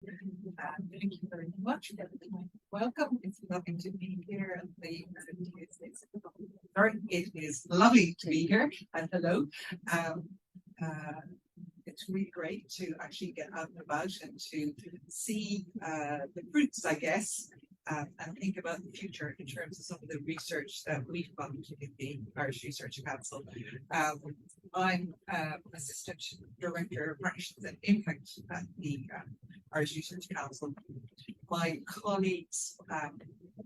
Thank you very much. Welcome. It's lovely to be here. It is lovely to be here. And hello. It's really great to actually get out and about and to see the fruits, I guess, and think about the future in terms of some of the research that we've done in the Irish Research Council. I'm Assistant Director of Partnerships and Impact at the Irish Research Council. My colleagues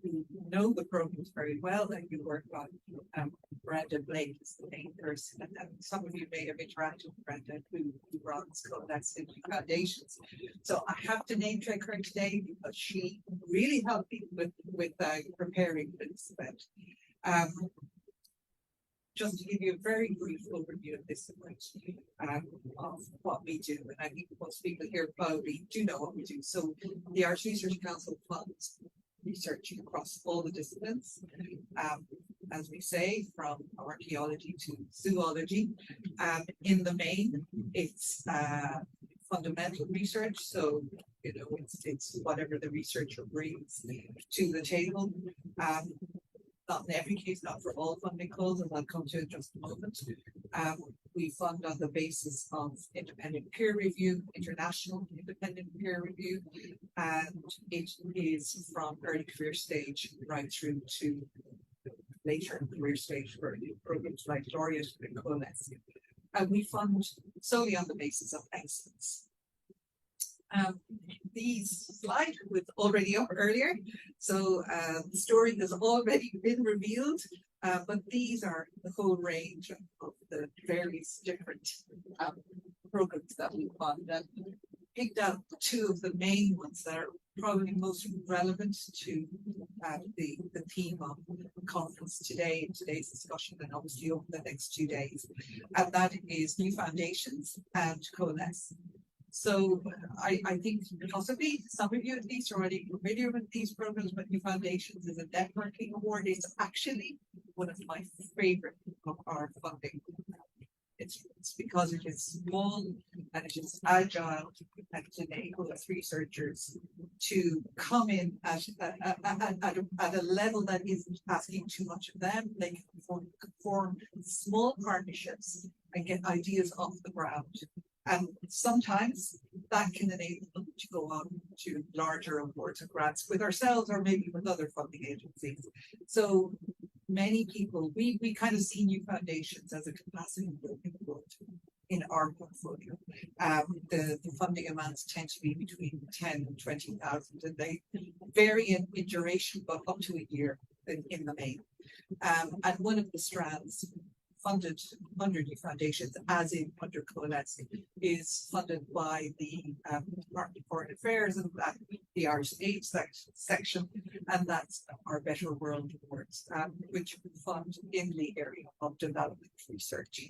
who know the programs very well and who work on Brenda Blake is the main person, and some of you may have interacted with Brenda, who runs Coalesce Foundations. So I have to name check her today because she really helped me with preparing for this event. Just to give you a very brief overview of this event, of what we do, and I think most people here probably do know what we do. So the Irish Research Council funds research across all the disciplines, as we say, from archaeology to zoology. In the main, it's fundamental research, so it's whatever the researcher brings to the table. Not in every case, not for all funding calls, and I'll come to it in just a moment. We fund on the basis of independent peer review, international independent peer review, and it is from early career stage right through to later career stage for programs like Laureate and Coalesce. And we fund solely on the basis of excellence. These slide was already up earlier, so the story has already been revealed, but these are the whole range of the various different programs that we fund, and picked out two of the main ones that are probably most relevant to the theme of the conference today, in today's discussion, and obviously over the next 2 days, and that is New Foundations and Coalesce. So I think possibly some of you at least are already familiar with these programs, but New Foundations is a networking award. It's actually one of my favorite of our funding. It's because it is small and it is agile and it enables researchers to come in at a level that isn't asking too much of them. They can form small partnerships and get ideas off the ground. And sometimes that can enable them to go on to larger awards or grants with ourselves or maybe with other funding agencies. So many people, we kind of see New Foundations as a capacity building award in our portfolio. The funding amounts tend to be between 10 and 20,000, and they vary in duration, but up to a year in the main. And one of the strands funded under New Foundations, as in under Coalesce, is funded by the Department of Foreign Affairs and the Irish Aid section, and that's our Better World Awards, which we fund in the area of development research.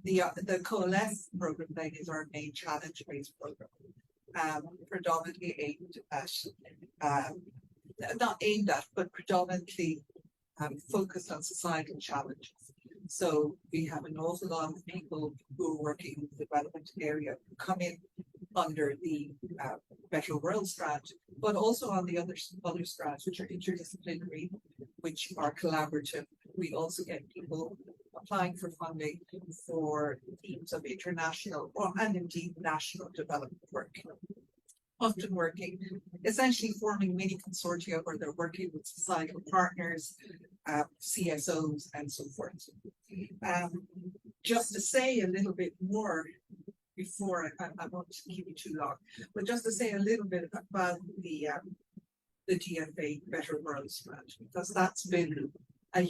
The Coalesce program then is our main challenge-based program, predominantly aimed at, not aimed at, but predominantly focused on societal challenges. So we have an awful lot of people who are working in the development area who come in under the Better World strand, but also on the other strands, which are interdisciplinary, which are collaborative. We also get people applying for funding for themes of international and indeed national development work. Often working, essentially forming mini consortia where they're working with societal partners, CSOs, and so forth. Just to say a little bit more before I won't keep you too long, but just to say a little bit about the DFA Better World Strand, because that's been a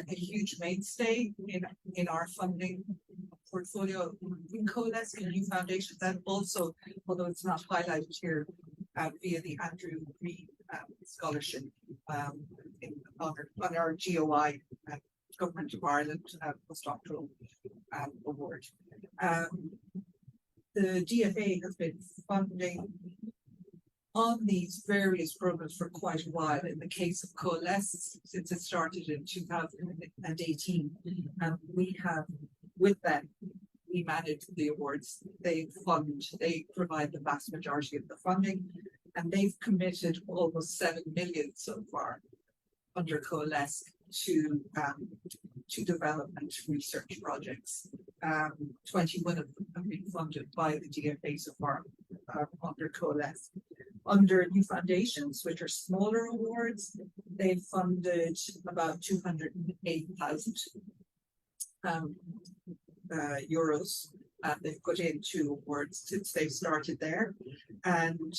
huge mainstay in our funding portfolio in Coalesce and New Foundations, and also, although it's not highlighted here, via the Andrew Green Scholarship on our GOI Government of Ireland postdoctoral award. The DFA has been funding on these various programs for quite a while. In the case of Coalesce, since it started in 2018, we have, with them, we manage the awards. They provide the vast majority of the funding, and they've committed almost 7 million so far under Coalesce to development research projects. 21 of them have been funded by the DFA so far under Coalesce. Under New Foundations, which are smaller awards, they've funded about 208,000 euros. They've put in 2 awards since they've started there, and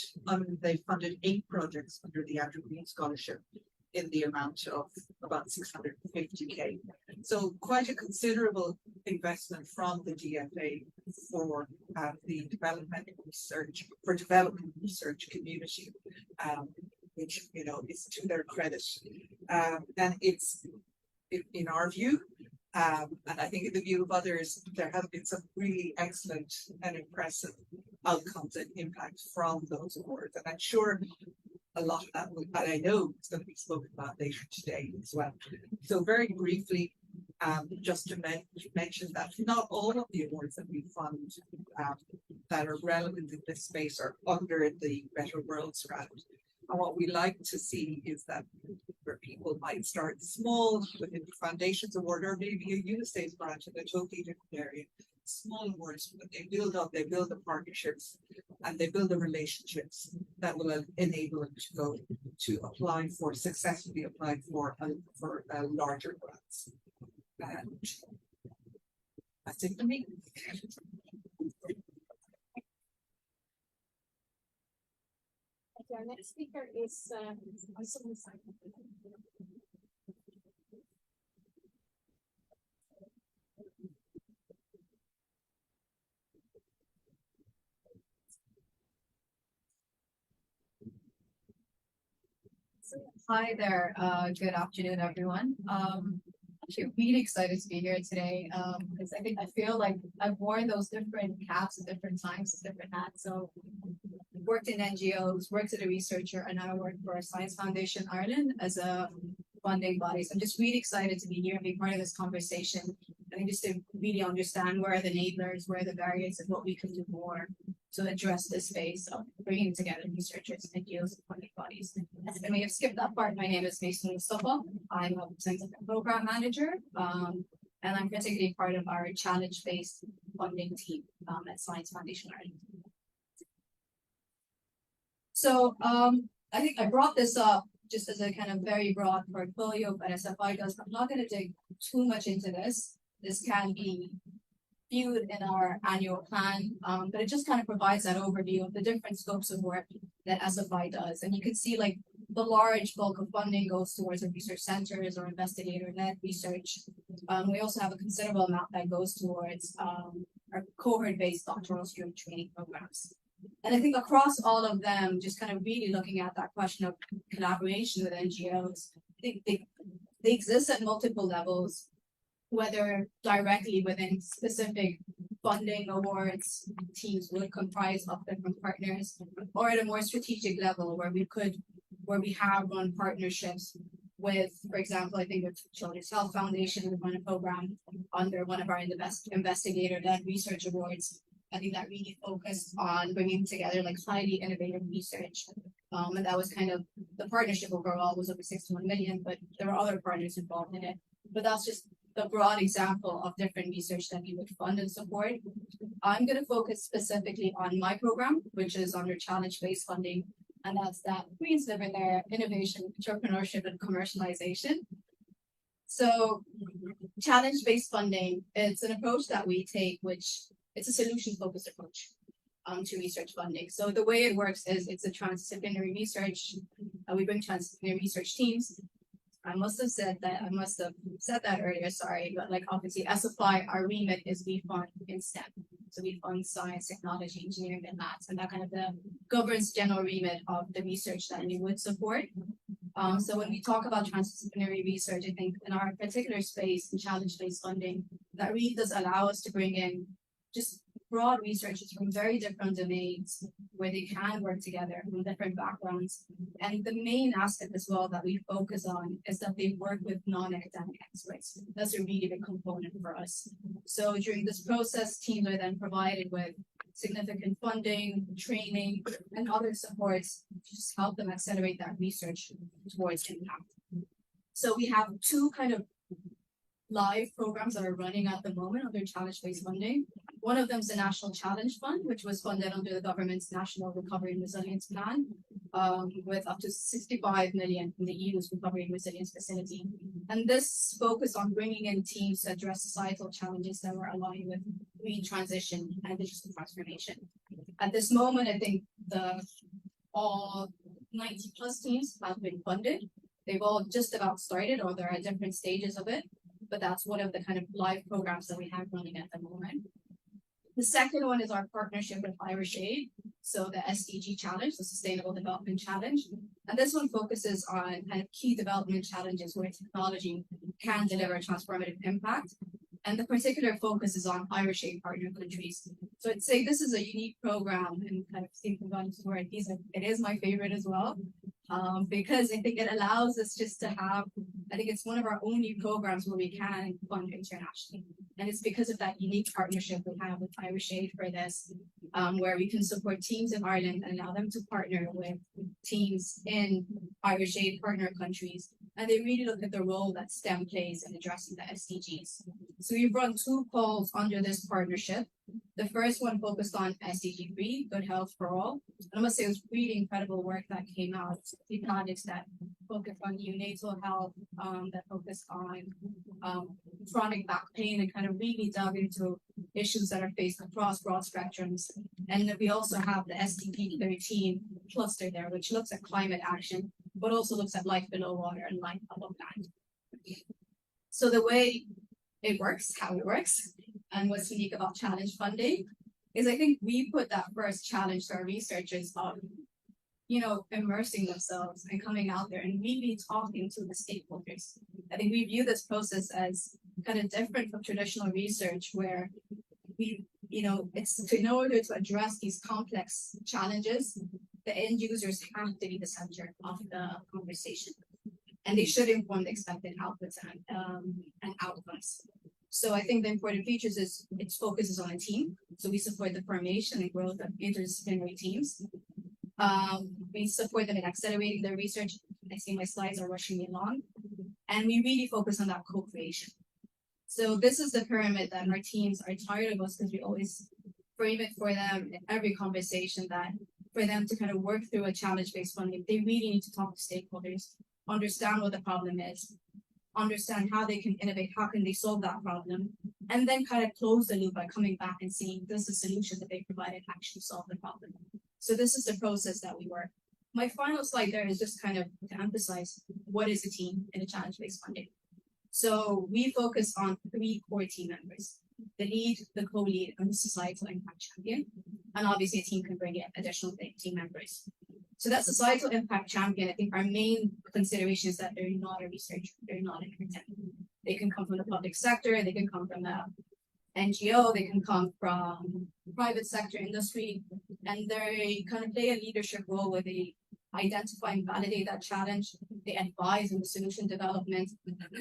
they've funded 8 projects under the Andrew Green Scholarship in the amount of about 650k. So quite a considerable investment from the DFA for the development research community, which is to their credit, and it's in our view. And I think in the view of others, there have been some really excellent and impressive outcomes and impact from those awards. And I'm sure a lot of that, and I know it's going to be spoken about later today as well. So very briefly, just to mention that not all of the awards that we fund that are relevant in this space are under the Better Worlds round. And what we like to see is that where people might start small within the Foundations Award or maybe a UNICEF grant in a totally different area, small awards, but they build up, they build the partnerships, and they build the relationships that will enable them to go to successfully apply for larger grants. And that's it for me. Our next speaker is Maysoun Mustafa. Hi there. Good afternoon, everyone. Actually really excited to be here today because I feel like I've worn those different caps at different times, different hats. So worked in NGOs, worked as a researcher, and now I work for Science Foundation Ireland as a funding body. So I'm just really excited to be here and be part of this conversation. I think just to really understand where are the enablers, where are the barriers, and what we can do more to address this space of bringing together researchers, NGOs, and funding bodies. I may have skipped that part. My name is Maysoun Mustafa. I'm a scientific program manager, and I'm particularly part of our challenge-based funding team at Science Foundation Ireland. So I think I brought this up just as a kind of very broad portfolio of what SFI does. I'm not going to dig too much into this. This can be viewed in our annual plan, but it just kind of provides that overview of the different scopes of work that SFI does. And you can see like the large bulk of funding goes towards our research centers or investigator-led research. We also have a considerable amount that goes towards our cohort-based doctoral student training programs. And I think across all of them, just kind of really looking at that question of collaboration with NGOs, they exist at multiple levels, whether directly within specific funding awards, teams would comprise of different partners, or at a more strategic level where we have run partnerships with, for example, I think with Children's Health Foundation, we run a program under one of our investigator-led research awards. I think that really focused on bringing together like highly innovative research. And that was kind of, the partnership overall was over 61 million, but there were other partners involved in it. But that's just the broad example of different research that we would fund and support. I'm going to focus specifically on my program, which is under challenge-based funding. And that's that green sliver there, innovation, entrepreneurship, and commercialization. So challenge-based funding, it's an approach that we take, which it's a solution-focused approach to research funding. So the way it works is it's a transdisciplinary research. We bring transdisciplinary research teams. I must have said that earlier, sorry, but like obviously SFI, our remit is we fund in STEM. So we fund science, technology, engineering, and maths, and that kind of governs general remit of the research that we would support. So when we talk about transdisciplinary research, I think in our particular space in challenge-based funding, that really does allow us to bring in just broad researchers from very different domains where they can work together from different backgrounds. And the main aspect as well that we focus on is that they work with non-academic experts. That's a really big component for us. So during this process, teams are then provided with significant funding, training, and other supports to just help them accelerate that research towards impact. So we have two kind of live programs that are running at the moment under challenge-based funding. One of them is the National Challenge Fund, which was funded under the government's National Recovery and Resilience Plan, with up to 65 million from the EU's Recovery and Resilience Facility. And this focused on bringing in teams to address societal challenges that were aligned with green transition and digital transformation. At this moment, I think all 90 plus teams have been funded. They've all just about started, or they're at different stages of it. But that's one of the kind of live programs that we have running at the moment. The second one is our partnership with Irish Aid. So the SDG Challenge, the Sustainable Development Challenge. And this one focuses on kind of key development challenges where technology can deliver transformative impact. And the particular focus is on Irish Aid partner countries. So I'd say this is a unique program, and kind of thinking about it is my favorite as well. Because I think it allows us just to have, I think it's one of our only programs where we can fund internationally. And it's because of that unique partnership we have with Irish Aid for this, where we can support teams in Ireland and allow them to partner with teams in Irish Aid partner countries. And they really look at the role that STEM plays in addressing the SDGs. So we've run two calls under this partnership. The first one focused on SDG 3, good health for all. And I must say it was really incredible work that came out. The projects that focused on neonatal health, that focused on chronic back pain, and kind of really dug into issues that are faced across broad spectrums. And then we also have the SDP 13 cluster there, which looks at climate action, but also looks at life below water and life above land. So the way it works, how it works, and what's unique about challenge funding is I think we put that first challenge to our researchers of, immersing themselves and coming out there and really talking to the stakeholders. I think we view this process as kind of different from traditional research where it's in order to address these complex challenges, the end users have to be the center of the conversation. And they should inform the expected outputs and outcomes. So I think the important features is it focuses on a team. So we support the formation and growth of interdisciplinary teams. We support them in accelerating their research. I see my slides are rushing me along. And we really focus on that co-creation. So this is the pyramid that our teams are tired of us because we always frame it for them in every conversation that for them to kind of work through a challenge-based funding, they really need to talk to stakeholders, understand what the problem is, understand how they can innovate, how can they solve that problem, and then kind of close the loop by coming back and seeing does the solution that they provided actually solve the problem. So this is the process that we work. My final slide there is just kind of to emphasize what is a team in a challenge-based funding. So we focus on 3 core team members: the lead, the co-lead, and the societal impact champion. And obviously a team can bring in additional team members. So that societal impact champion, I think our main consideration is that they're not a researcher, they're not an academic. They can come from the public sector, they can come from the NGO, they can come from private sector industry, and they kind of play a leadership role where they identify and validate that challenge, they advise on the solution development,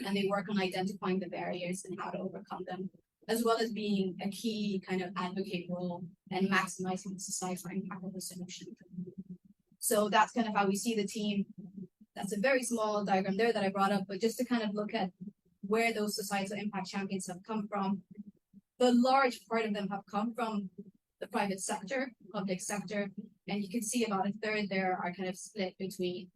and they work on identifying the barriers and how to overcome them, as well as being a key kind of advocate role and maximizing the societal impact of the solution. So that's kind of how we see the team. That's a very small diagram there that I brought up, but just to kind of look at where those societal impact champions have come from. The large part of them have come from the private sector, public sector, and you can see about a third there are kind of split between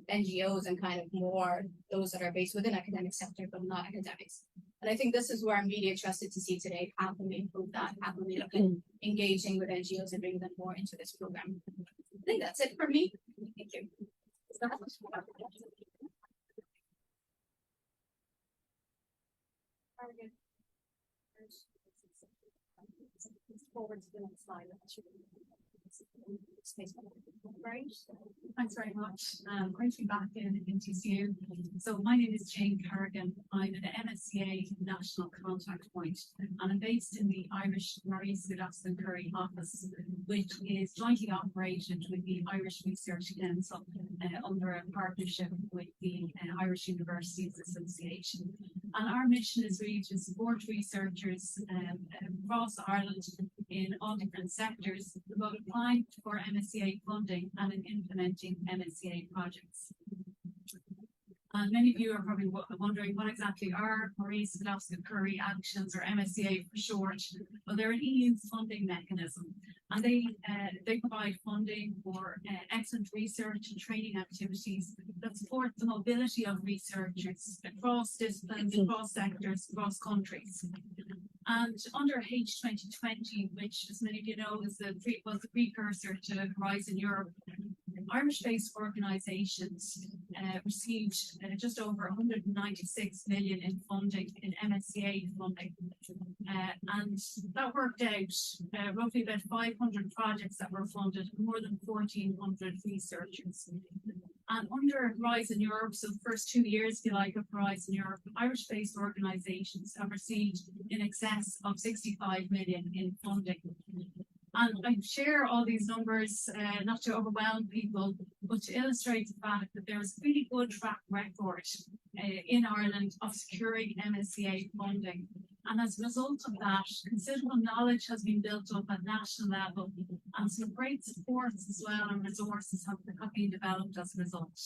NGOs and kind of more those that are based within academic sector, but not academics. And I think this is where I'm really interested to see today, how can we improve that? How can we look at engaging with NGOs and bring them more into this program? I think that's it for me. Thank you. Carrigan. Forward to the next slide. great. Thanks very much. Great to be back in TCU. So my name is Jane Carrigan. I'm the MSCA National Contact Point, and I'm based in the Irish Marie Skłodowska-Curie office, which is jointly operated with the Irish Research Council under a partnership with the Irish Universities Association. And our mission is really to support researchers across Ireland in all different sectors about applying for MSCA funding and in implementing MSCA projects. And many of you are probably wondering what exactly are Marie Skłodowska-Curie Actions, or MSCA for short. Well, they're an EU funding mechanism, and they provide funding for excellent research and training activities that support the mobility of researchers across disciplines, across sectors, across countries. And under H2020, which, as many of you know, was the precursor to Horizon Europe, Irish-based organisations received just over 196 million in funding, in MSCA funding, and that worked out roughly about 500 projects that were funded, more than 1,400 researchers. And under Horizon Europe, so the first 2 years, if you like, of Horizon Europe, Irish-based organisations have received in excess of 65 million in funding. And I share all these numbers not to overwhelm people, but to illustrate the fact that there is a really good track record in Ireland of securing MSCA funding. And as a result of that, considerable knowledge has been built up at national level, and some great supports as well and resources have been developed as a result.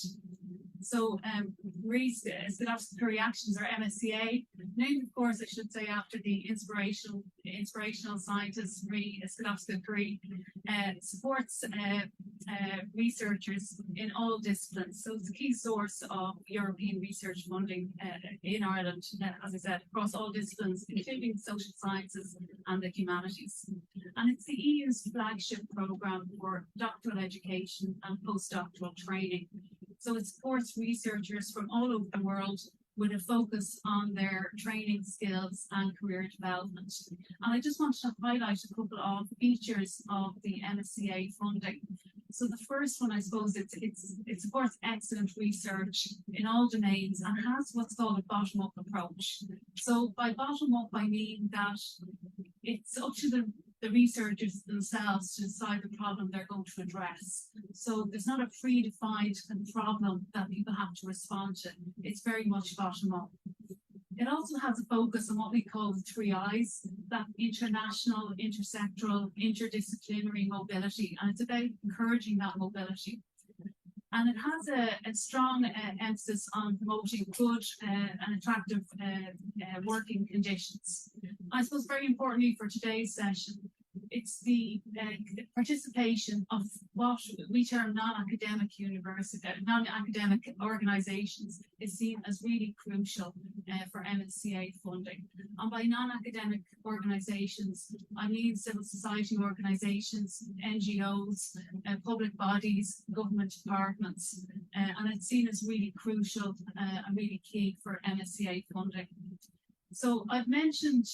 So Marie Skłodowska-Curie Actions, or MSCA, named of course I should say after the inspirational scientist Marie Skłodowska-Curie, supports researchers in all disciplines. So it's a key source of European research funding in Ireland, as I said, across all disciplines, including social sciences and the humanities. And it's the EU's flagship programme for doctoral education and postdoctoral training. So it supports researchers from all over the world with a focus on their training skills and career development. And I just wanted to highlight a couple of features of the MSCA funding. So the first one, I suppose, it supports excellent research in all domains and has what's called a bottom-up approach. So by bottom-up, I mean that it's up to the researchers themselves to decide the problem they're going to address. So there's not a predefined problem that people have to respond to. It's very much bottom-up. It also has a focus on what we call the 3 I's, that international, intersectoral, interdisciplinary mobility, and it's about encouraging that mobility. And it has a strong emphasis on promoting good and attractive working conditions. I suppose very importantly for today's session, it's the participation of what we term non-academic organisations is seen as really crucial for MSCA funding. And by non-academic organisations, I mean civil society organisations, NGOs, public bodies, government departments, and it's seen as really crucial and really key for MSCA funding. So I've mentioned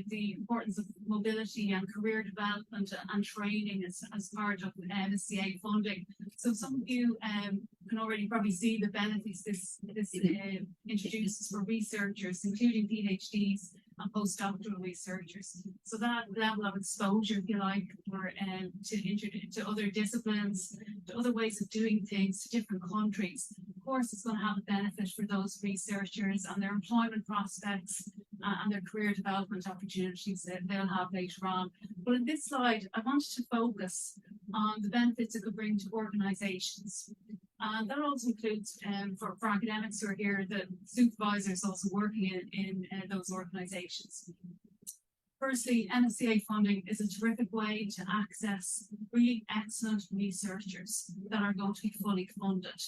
the importance of mobility and career development and training as part of MSCA funding. So some of you can already probably see the benefits this introduces for researchers, including PhDs and postdoctoral researchers. So that level of exposure, if you like, for to other disciplines, to other ways of doing things, to different countries. Of course, it's going to have a benefit for those researchers and their employment prospects and their career development opportunities that they'll have later on. But in this slide, I wanted to focus on the benefits it could bring to organisations. And that also includes, for academics who are here, the supervisors also working in those organisations. Firstly, MSCA funding is a terrific way to access really excellent researchers that are going to be fully funded.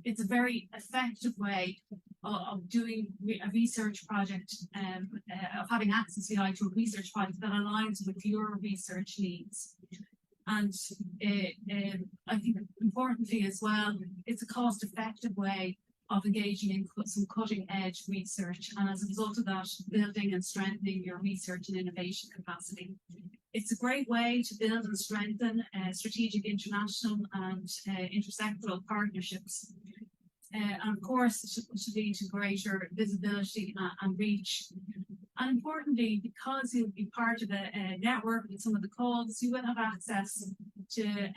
It's a very effective way of doing a research project, of having access, to a research project that aligns with your research needs. And I think importantly as well, it's a cost-effective way of engaging in some cutting-edge research, and as a result of that, building and strengthening your research and innovation capacity. It's a great way to build and strengthen strategic international and intersectoral partnerships. And of course, it should lead to greater visibility and reach. And importantly, because you'll be part of a network with some of the calls, you will have access to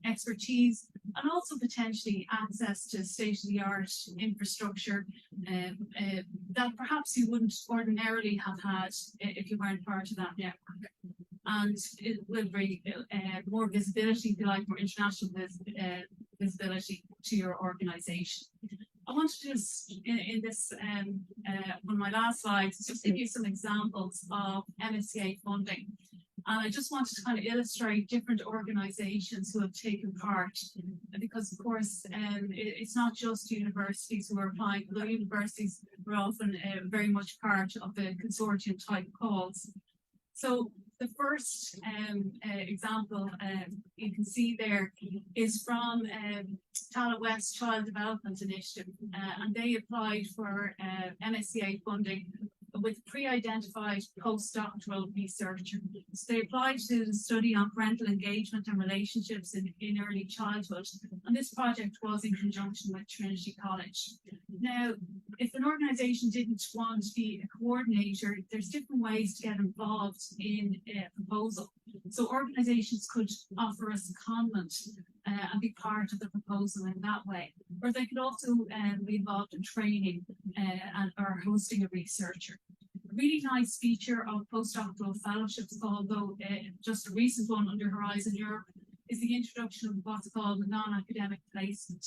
expertise and also potentially access to state-of-the-art infrastructure that perhaps you wouldn't ordinarily have had if you weren't part of that network. And it will bring more visibility, if you like, more international visibility to your organisation. I wanted to just, in this, one of my last slides, just give you some examples of MSCA funding. And I just wanted to kind of illustrate different organisations who have taken part, because of course, it's not just universities who are applying, although universities are often very much part of the consortium type calls. So the first example you can see there is from Tala West Child Development Initiative, and they applied for MSCA funding with pre-identified postdoctoral research. So they applied to the study on parental engagement and relationships in early childhood, and this project was in conjunction with Trinity College. Now, if an organisation didn't want to be a coordinator, there's different ways to get involved in a proposal. So organisations could offer a secondment and be part of the proposal in that way. Or they could also be involved in training or hosting a researcher. A really nice feature of postdoctoral fellowships, although just a recent one under Horizon Europe, is the introduction of what's called non-academic placement.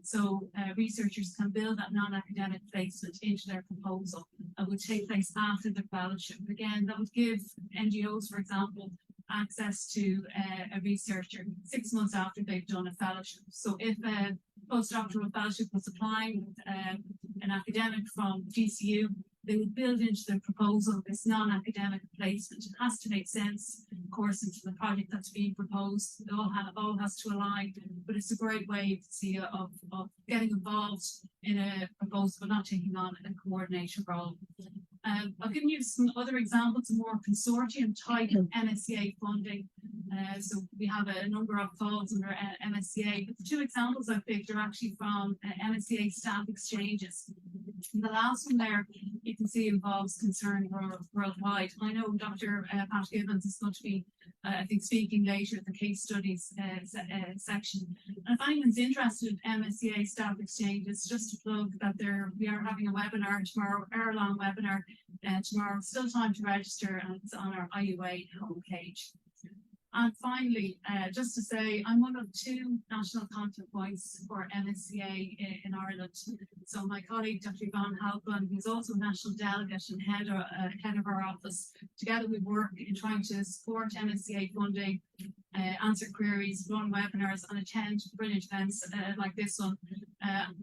So researchers can build that non-academic placement into their proposal and would take place after the fellowship. Again, that would give NGOs, for example, access to a researcher 6 months after they've done a fellowship. So if a postdoctoral fellowship was applying with an academic from GCU, they would build into their proposal this non-academic placement. It has to make sense, of course, into the project that's being proposed. It all has to align, but it's a great way to see of getting involved in a proposal but not taking on a coordination role. I've given you some other examples of more consortium type MSCA funding. So we have a number of calls under MSCA, but the two examples I've picked are actually from MSCA staff exchanges. And the last one there, you can see, involves concern worldwide. I know Dr. Pat Gibbons is going to be, I think, speaking later at the case studies section. And if anyone's interested in MSCA staff exchanges, just to plug that we are having a webinar tomorrow, hour-long webinar tomorrow. Still time to register, and it's on our IUA homepage. And finally, just to say, I'm one of 2 national contact points for MSCA in Ireland. So my colleague, Dr. Yvonne Halpern, who's also national delegate and head of our office, together we work in trying to support MSCA funding, answer queries, run webinars, and attend brilliant events like this one.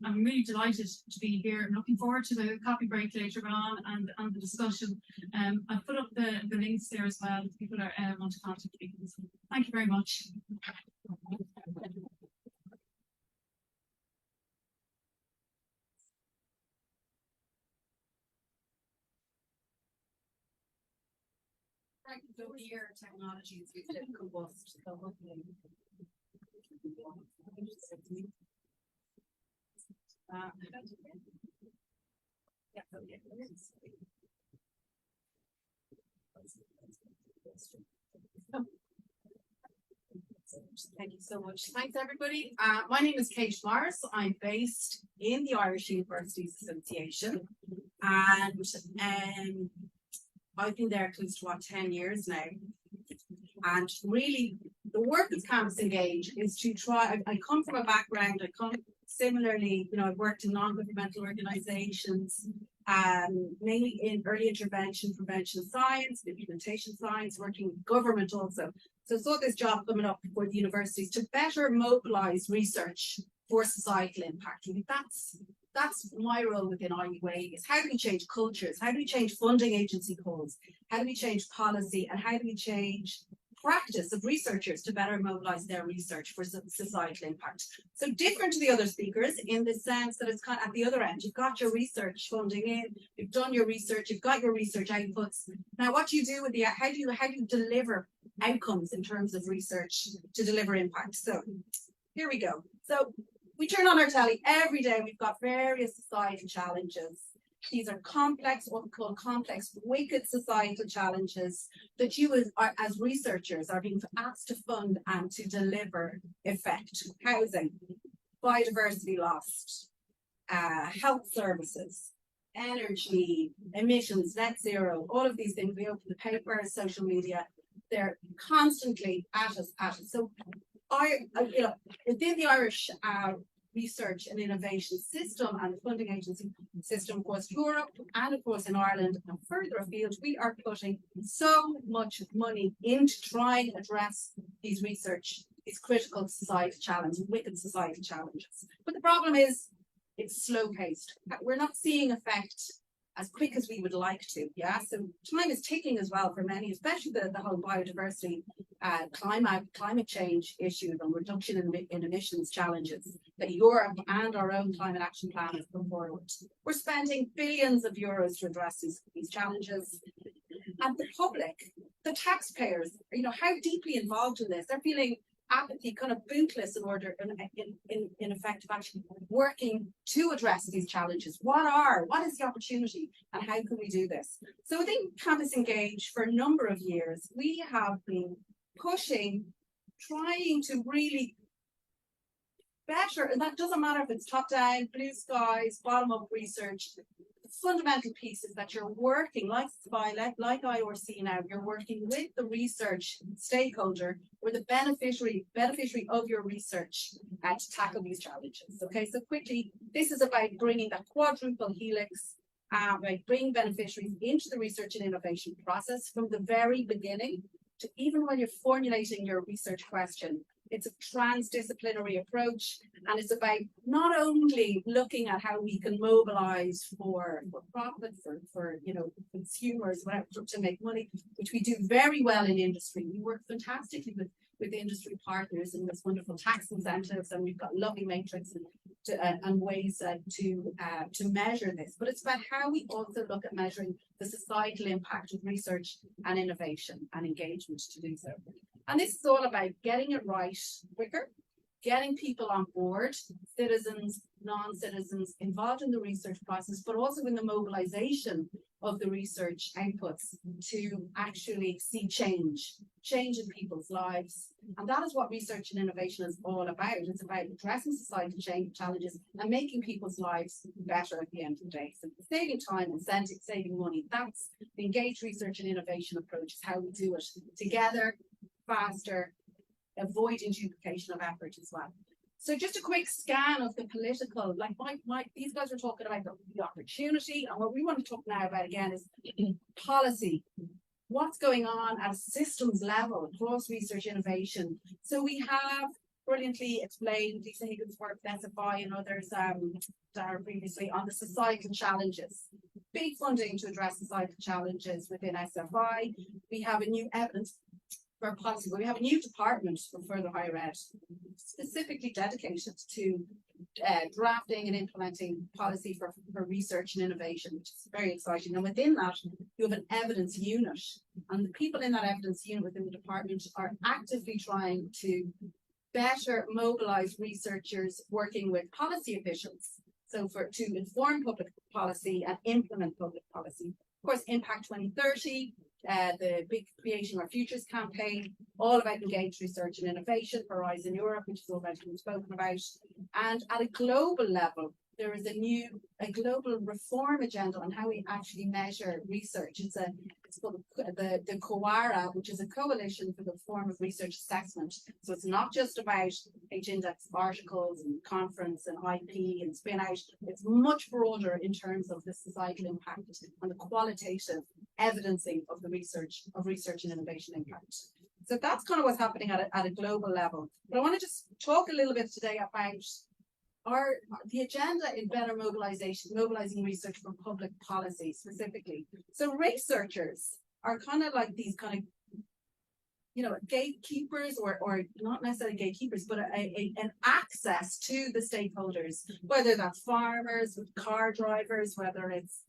I'm really delighted to be here. I'm looking forward to the coffee break later on and the discussion. I've put up the links there as well if people want to contact me. Thank you very much. Your technologies we did combust, so hopefully. Thank you so much. Thanks, everybody. My name is Kate Morris. I'm based in the Irish Universities Association, and I've been there close to 10 years now. And really, the work of Campus Engage is to try. I come from a background. I come similarly. I've worked in non-governmental organisations, mainly in early intervention, prevention science, implementation science, working with government also. So I saw this job coming up for the universities to better mobilise research for societal impact. Really, that's my role within IUA, is how do we change cultures? How do we change funding agency calls? How do we change policy? And how do we change practice of researchers to better mobilize their research for societal impact. So different to the other speakers in the sense that it's kind of at the other end. You've got your research funding in, you've done your research, you've got your research outputs. Now, what do you do with the how do you deliver outcomes in terms of research to deliver impact? So here we go. So we turn on our telly every day. We've got various societal challenges. These are complex, what we call complex, wicked societal challenges that you as researchers are being asked to fund and to deliver effect. Housing, biodiversity lost, health services, energy, emissions, net zero, all of these things. We open the paper, social media, they're constantly at us. So within the Irish research and innovation system and the funding agency system across Europe and of course in Ireland and further afield, we are putting so much money into trying to address these critical societal challenges, wicked societal challenges. But the problem is it's slow paced. We're not seeing effect as quick as we would like to. Yeah, so time is ticking as well for many, especially the whole biodiversity, climate change issue, the reduction in emissions challenges that Europe and our own climate action plan has put forward. We're spending billions of euros to address these challenges. And the public, the taxpayers, how deeply involved in this? They're feeling apathy, kind of bootless in effect of actually working to address these challenges. What is the opportunity and how can we do this? So within Campus Engage for a number of years, we have been pushing, trying to really better, and that doesn't matter if it's top down, blue skies, bottom up research. Fundamental pieces that you're working like IRC now, you're working with the research stakeholder or the beneficiary of your research to tackle these challenges. Okay, so quickly, this is about bringing that quadruple helix, about bringing beneficiaries into the research and innovation process from the very beginning to even when you're formulating your research question. It's a transdisciplinary approach, and it's about not only looking at how we can mobilize for profit, for consumers, whatever, to make money, which we do very well in industry. We work fantastically with industry partners and there's wonderful tax incentives, and we've got lovely matrix and ways to measure this. But it's about how we also look at measuring the societal impact of research and innovation and engagement to do so. And this is all about getting it right quicker, getting people on board, citizens, non-citizens, involved in the research process, but also in the mobilization of the research outputs to actually see change in people's lives. And that is what research and innovation is all about. It's about addressing societal challenges and making people's lives better at the end of the day. So saving time and saving money, that's the engaged research and innovation approach, is how we do it together, faster, avoiding duplication of effort as well. So just a quick scan of the political, these guys are talking about the opportunity, and what we want to talk now about again is policy. What's going on at a systems level across research innovation? So we have brilliantly explained Lisa Higgins' work, DSAI and others previously on the societal challenges. Big funding to address societal challenges within SFI. We have a new evidence for policy, but we have a new department for further higher ed, specifically dedicated to drafting and implementing policy for research and innovation, which is very exciting. And within that, you have an evidence unit, and the people in that evidence unit within the department are actively trying to better mobilize researchers working with policy officials. So to inform public policy and implement public policy. Of course, Impact 2030, the big Creating Our Futures campaign, all about engaged research and innovation, Horizon Europe, which has already been spoken about. And at a global level, there is a global reform agenda on how we actually measure research. It's called the COARA, which is a coalition for the reform of research assessment. So it's not just about H-index articles and conference and IP and spin out. It's much broader in terms of the societal impact and the qualitative evidencing of the research and innovation impact. So that's kind of what's happening at a global level. But I want to just talk a little bit today about the agenda in better mobilizing research for public policy specifically. So researchers are kind of like these kind of gatekeepers or not necessarily gatekeepers, but an access to the stakeholders, whether that's farmers, car drivers, whether it's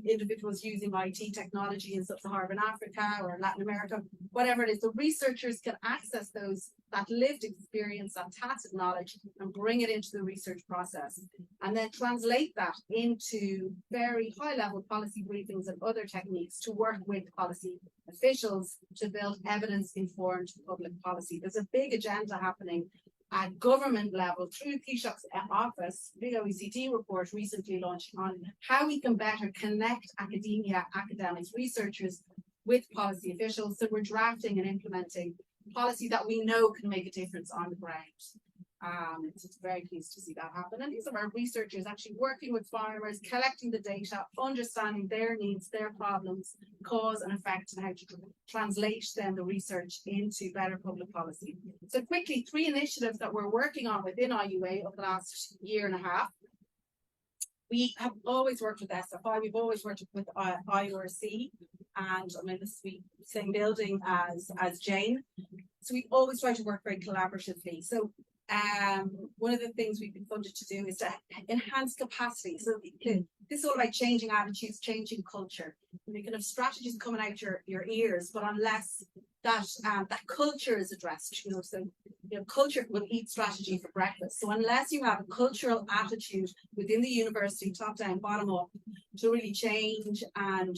individuals using IT technology in sub-Saharan Africa or Latin America, whatever it is, the researchers can access that lived experience, that tacit knowledge, and bring it into the research process, and then translate that into very high-level policy briefings and other techniques to work with policy officials to build evidence-informed public policy. There's a big agenda happening at government level through Taoiseach's office. Big OECD report recently launched on how we can better connect academia, academics, researchers with policy officials. So we're drafting and implementing policy that we know can make a difference on the ground. So it's very pleased to see that happen. And these are our researchers actually working with farmers, collecting the data, understanding their needs, their problems, cause and effect, and how to translate then the research into better public policy. So quickly, 3 initiatives that we're working on within IUA over the last year and a half. We have always worked with SFI, we've always worked with IRC, and I'm in the same building as Jane. So we always try to work very collaboratively. So one of the things we've been funded to do is to enhance capacity. So this is all about changing attitudes, changing culture. And you can have strategies coming out your ears, but unless that culture is addressed, culture will eat strategy for breakfast. So unless you have a cultural attitude within the university, top down, bottom up, to really change and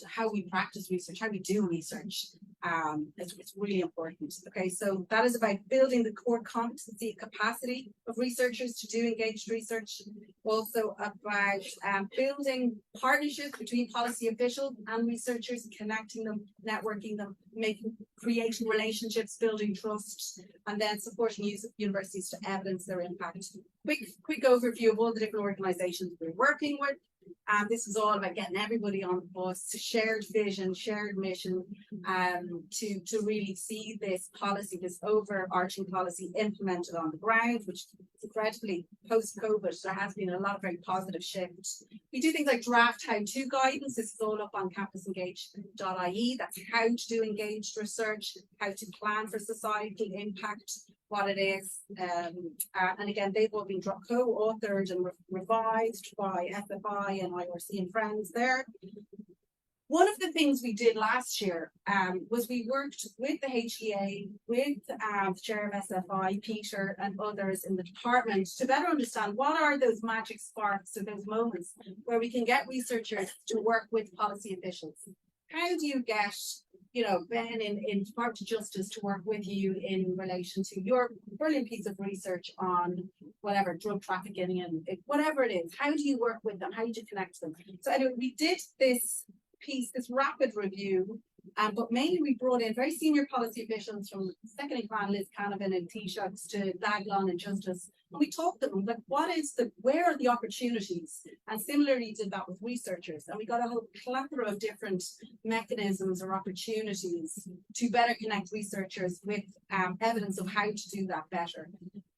how we practice research, how we do research, it's really important. Okay, so that is about building the core competency capacity of researchers to do engaged research. Also about building partnerships between policy officials and researchers, connecting them, networking them, creating relationships, building trust, and then supporting universities to evidence their impact. Quick overview of all the different organizations we're working with. This is all about getting everybody on the bus, shared vision, shared mission, to really see this policy, this overarching policy implemented on the ground, which is incredibly post-COVID. There has been a lot of very positive shifts. We do things like draft how-to guidance. This is all up on campusengage.ie. That's how to do engaged research, how to plan for societal impact, what it is. And again, they've all been co-authored and revised by SFI and IRC and friends there. One of the things we did last year was we worked with the HEA, with the chair of SFI, Peter, and others in the department to better understand what are those magic sparks or those moments where we can get researchers to work with policy officials. How do you get Ben in Department of Justice to work with you in relation to your brilliant piece of research on whatever, drug trafficking and whatever it is? How do you work with them? How do you connect them? So anyway, we did this rapid review, but mainly we brought in very senior policy officials from second in command, Liz Canavan and Taoiseachs, to Daglon and Justice. And we talked to them like, where are the opportunities? And similarly did that with researchers. And we got a whole plethora of different mechanisms or opportunities to better connect researchers with evidence of how to do that better.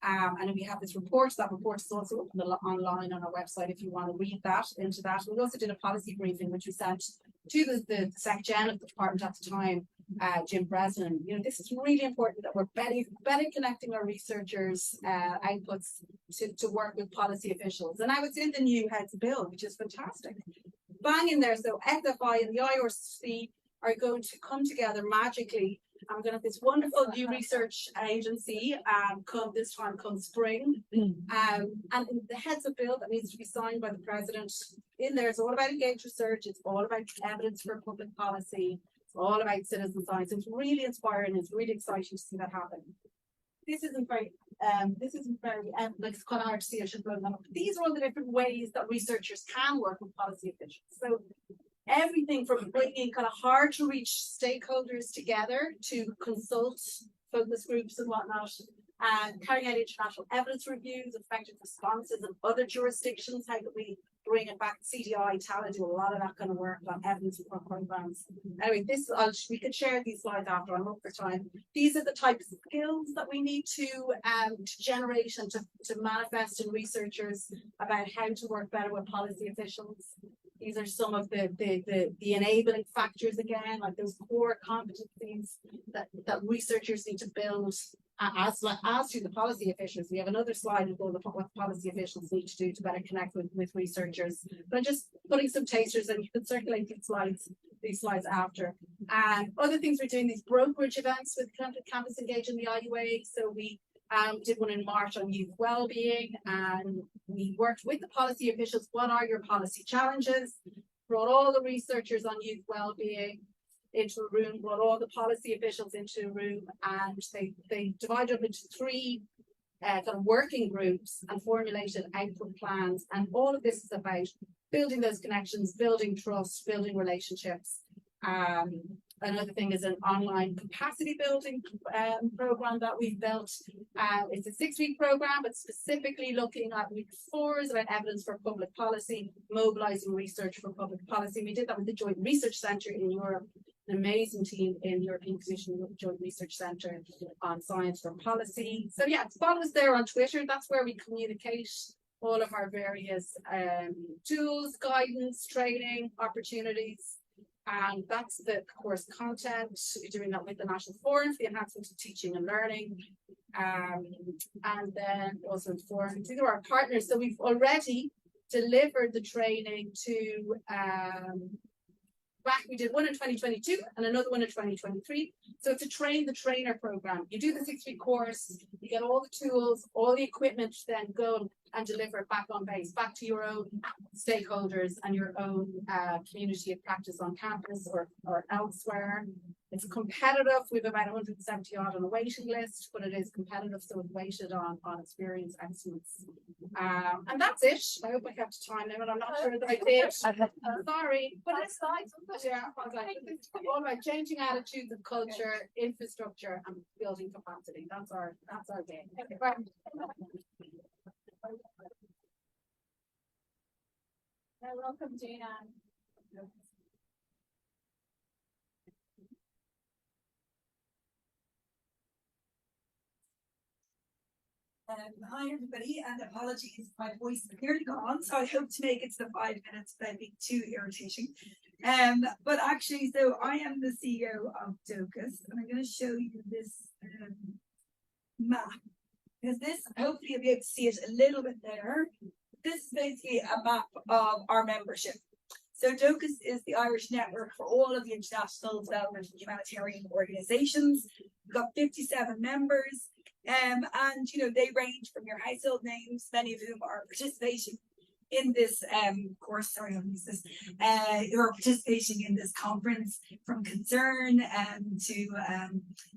And we have this report. That report is also online on our website if you want to read that into that. We also did a policy briefing, which we sent to the Sec Gen of the department at the time, Jim Breslin. This is really important that we're better connecting our researchers' outputs to work with policy officials. And I was in the new heads bill, which is fantastic. Bang in there. So SFI and the IRC are going to come together magically. I'm going to have this wonderful new research agency come spring. And the heads of bill that needs to be signed by the president in there. It's all about engaged research. It's all about evidence for public policy. It's all about citizen science. It's really inspiring. It's really exciting to see that happen. This isn't very, like it's kind of hard to see. I should blow them up. These are all the different ways that researchers can work with policy officials. So everything from bringing kind of hard to reach stakeholders together to consult focus groups and whatnot, and carrying out international evidence reviews, effective responses in other jurisdictions. How do we bring it back? CDI, TALA do a lot of that kind of work on evidence programs. Anyway, we could share these slides after. I'm up for time. These are the types of skills that we need to generate and to manifest in researchers about how to work better with policy officials. These are some of the enabling factors again, like those core competencies that researchers need to build as to the policy officials. We have another slide about what policy officials need to do to better connect with researchers. But I'm just putting some tasters, and you can circulate these slides after. And other things we're doing, these brokerage events with Campus Engage in the IUA. So we did one in March on youth wellbeing, and we worked with the policy officials. What are your policy challenges? Brought all the researchers on youth wellbeing into a room, brought all the policy officials into a room, and they divided up into three kind of working groups and formulated output plans. And all of this is about building those connections, building trust, building relationships. Another thing is an online capacity building program that we've built. It's a 6-week program, but specifically looking at week 4 is about evidence for public policy, mobilizing research for public policy. We did that with the Joint Research Centre in Europe, an amazing team in the European Commission with the Joint Research Centre on Science for Policy. So yeah, follow us there on Twitter. That's where we communicate all of our various tools, guidance, training, opportunities. And that's the course content. We're doing that with the National Forum for the Enhancement of Teaching and Learning. And then also forums. These are our partners. So we've already delivered the training to we did one in 2022 and another one in 2023. So it's a train the trainer program. You do the 6-week course, you get all the tools, all the equipment to then go and deliver it back on base, back to your own stakeholders and your own community of practice on campus or elsewhere. It's competitive. We have about 170 odd on a waiting list, but it is competitive, so it's weighted on experience excellence. And that's it. I hope I kept the time limit. I'm not sure that I did. Sorry, but it's all about changing attitudes of culture, infrastructure, and building capacity. That's our game. Welcome, Jane. Hi everybody, and apologies, my voice is nearly gone, so I hope to make it to the 5 minutes without being too irritating. But actually, so I am the CEO of DOCUS, and I'm going to show you this map, because this, hopefully you'll be able to see it a little bit there. This is basically a map of our membership. So DOCUS is the Irish network for all of the international development and humanitarian organisations. We've got 57 members. And you know, they range from your household names, many of whom are participating in this course, sorry, I'll use this, who are participating in this conference, from Concern to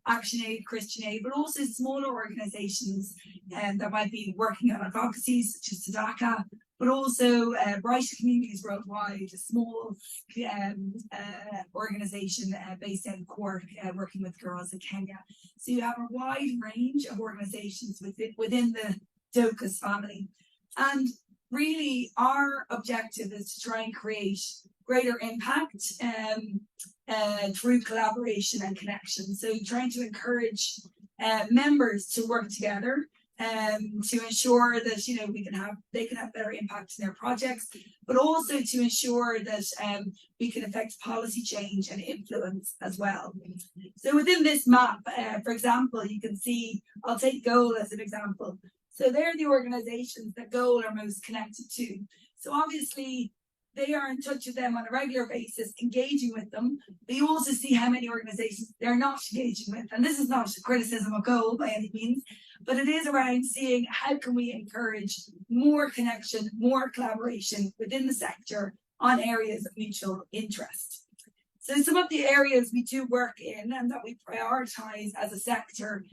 Action Aid, Christian Aid, but also smaller organisations that might be working on advocacy, such as Sadaka, but also Brighter Communities Worldwide, a small organisation based out of Cork, working with girls in Kenya. So you have a wide range of organisations within the DOCUS family. And really our objective is to try and create greater impact through collaboration and connection. So trying to encourage members to work together to ensure that, you know, they can have better impact in their projects, but also to ensure that we can affect policy change and influence as well. So within this map, for example, you can see, I'll take Goal as an example. So they're the organizations that Goal are most connected to. So obviously they are in touch with them on a regular basis, engaging with them. But you also see how many organizations they're not engaging with. And this is not a criticism of Goal by any means, but it is around seeing how can we encourage more connection, more collaboration within the sector on areas of mutual interest. So some of the areas we do work in and that we prioritize as a sector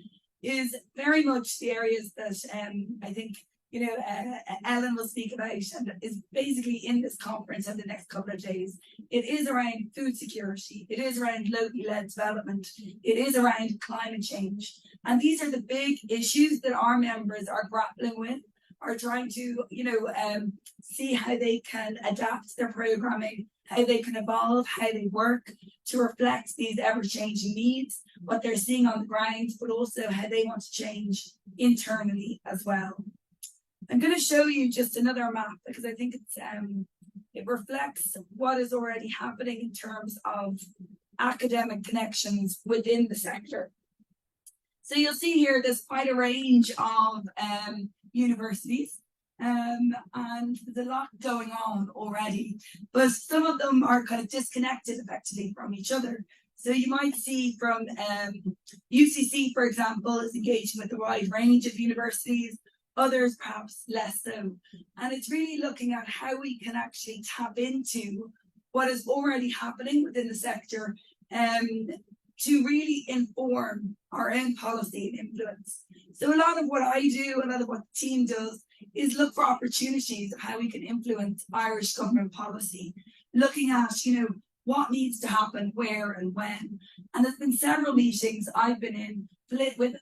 is very much the areas that I think, you know, Ellen will speak about, and is basically in this conference in the next couple of days. It is around food security. It is around locally led development. It is around climate change. And these are the big issues that our members are grappling with, are trying to, you know, see how they can adapt their programming, how they can evolve, how they work to reflect these ever-changing needs, what they're seeing on the ground, but also how they want to change internally as well. I'm going to show you just another map because I think it's It reflects what is already happening in terms of academic connections within the sector. So you'll see here there's quite a range of universities, and there's a lot going on already, but some of them are kind of disconnected effectively from each other. So you might see from UCC, for example, is engaging with a wide range of universities, others perhaps less so. And it's really looking at how we can actually tap into what is already happening within the sector to really inform our own policy and influence. So a lot of what I do, a lot of what the team does, is look for opportunities of how we can influence Irish government policy, looking at, you know, what needs to happen, where and when. And there's been several meetings I've been in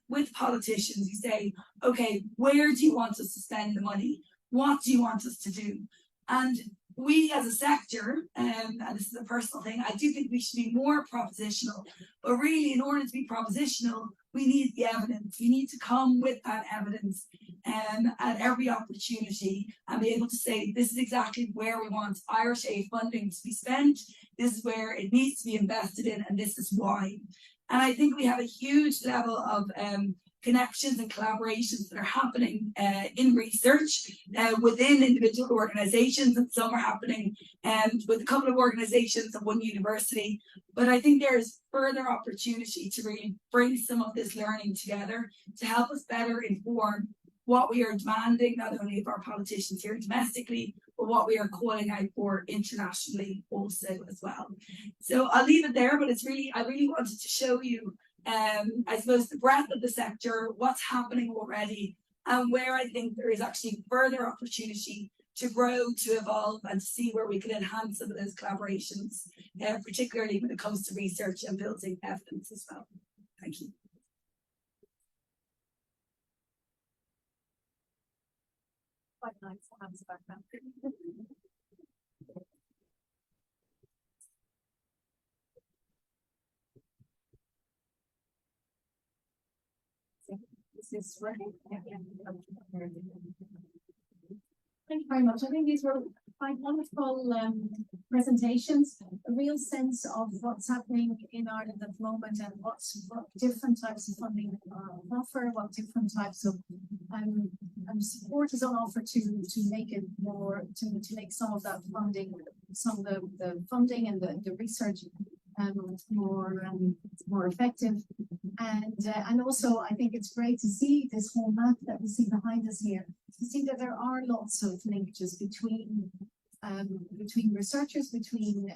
with politicians who say, okay, where do you want us to spend the money? What do you want us to do? And we as a sector, and this is a personal thing, I do think we should be more propositional, but really in order to be propositional, we need the evidence. We need to come with that evidence at every opportunity and be able to say, this is exactly where we want Irish aid funding to be spent. This is where it needs to be invested in, and this is why. And I think we have a huge level of connections and collaborations that are happening in research within individual organizations, and some are happening with a couple of organizations and one university. But I think there's further opportunity to really bring some of this learning together to help us better inform what we are demanding, not only of our politicians here domestically, but what we are calling out for internationally also as well. So I'll leave it there, but it's really, I really wanted to show you I suppose the breadth of the sector, what's happening already, and where I think there is actually further opportunity to grow, to evolve, and to see where we can enhance some of those collaborations, particularly when it comes to research and building evidence as well. Thank you. Quite nice to have this background. This is working. Thank you very much. I think these were quite wonderful presentations, a real sense of what's happening in Ireland at the moment and what different types of funding offer, what different types of support is on offer to make it more, to make some of that funding, some of the funding and the research more effective. And also I think it's great to see this whole map that we see behind us here, to see that there are lots of linkages between researchers, between